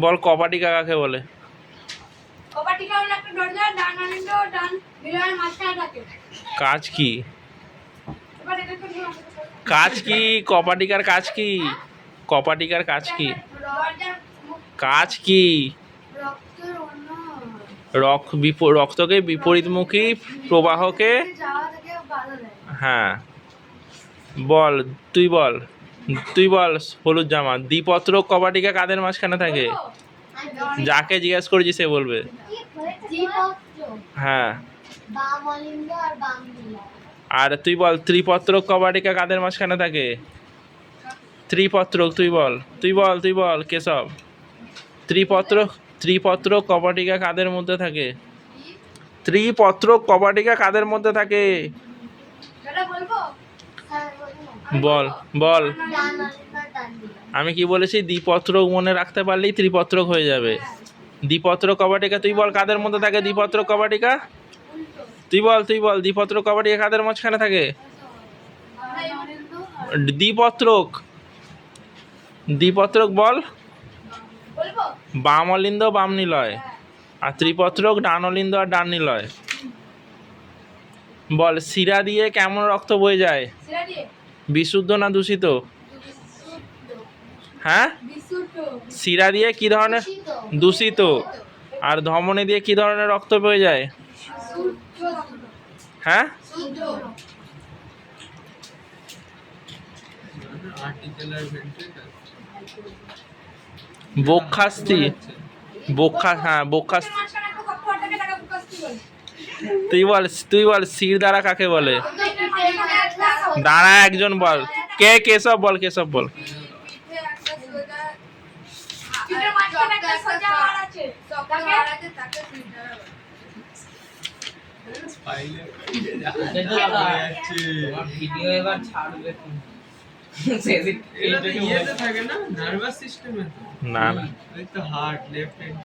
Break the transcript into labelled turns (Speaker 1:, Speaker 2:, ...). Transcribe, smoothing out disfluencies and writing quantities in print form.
Speaker 1: বল কপাটিকা কাকে বলে?
Speaker 2: কপাটিকা হলো একটা দরজা, ডান অলিন্দ ডান মিলনের মাঝখানে থাকে।
Speaker 1: কাজ কি?
Speaker 2: এবার এটা তো
Speaker 1: কাজ কি? কপাটিকার কাজ কি? কপাটিকার কাজ কি?
Speaker 2: দরজার
Speaker 1: কাজ কি?
Speaker 2: রক্তের অন্য
Speaker 1: রক্তকে বিপরীতমুখী প্রবাহকে,
Speaker 2: যাওয়া থেকে বাধা দেয়।
Speaker 1: হ্যাঁ বল, তুই বল, তুই বল। হলুদ জামা দ্বিপত্রক কপাটিকা কাদের মাঝখানে থাকে? যাকে জিজ্ঞেস করেছি সে বলবে। হ্যাঁ।
Speaker 2: বাম অলিন্দ আর বাম দিলা।
Speaker 1: আর তুই বল ত্রিপত্রক কপাটিকা কাদের মাঝখানে থাকে? ত্রিপত্রক, তুই বল, তুই বল, তুই বল কেশব। ত্রিপত্রক কপাটিকা কাদের মধ্যে থাকে? ত্রিপত্রক কপাটিকা কাদের মধ্যে থাকে?
Speaker 2: এটা বলবো?
Speaker 1: বল বল।
Speaker 2: ডান অলিন্দ ডান দিলা।
Speaker 1: আমি কি বলেছি? দ্বিপত্রক মনে রাখতে পারলেই ত্রিপত্রক হয়ে যাবে। দ্বিপত্রক কপাটিকা তুই বল কাদের মধ্যে থাকে? দ্বিপত্রক কপাটিকা তুই বল, তুই বল দ্বিপত্রক কপাটিকা কাদের মাঝখানে থাকে? দ্বিপত্রক, দ্বিপত্রক বল।
Speaker 2: বলবো?
Speaker 1: বাম অলিন্দ বাম নিলয়, আর ত্রিপত্রক ডান অলিন্দ আর ডান নিলয়। বল শিরা দিয়ে কেমন রক্ত বয়ে যায়?
Speaker 2: সিরা দিয়ে
Speaker 1: বিশুদ্ধ না দূষিত? হ্যাঁ,
Speaker 2: বিশুদ্ধ।
Speaker 1: শিরা দিয়ে কি ধরনের? দূষিত। আর ধমনী দিয়ে কি ধরনের রক্ত বয়ে যায়?
Speaker 2: শুদ্ধ।
Speaker 1: হ্যাঁ,
Speaker 2: শুদ্ধ।
Speaker 1: বক্ষাস্থি, হ্যাঁ বক্ষাস্থি।
Speaker 2: মাঝখানে একটা শক্ত হাত থাকে তাকে বুকাস্তি বলে।
Speaker 1: তুই বল শির দ্বারা কাকে বলে?
Speaker 2: এটার মাঝখানে একটা
Speaker 1: দাঁড়া একজন বল। কে? কেশব বল, কেশব বল।
Speaker 2: পিঠে একটা সোজা পিঠের মাঝখানে একটা সোজা হাড় আছে। শক্ত হাড় আছে তাকে পিঠে
Speaker 3: ভিডিও এবার ছাড়বে
Speaker 4: এটা তো ইয়েতে থাকে না, নার্ভাস সিস্টেমে।
Speaker 1: না না,
Speaker 4: ওই তো হার্ট লেফট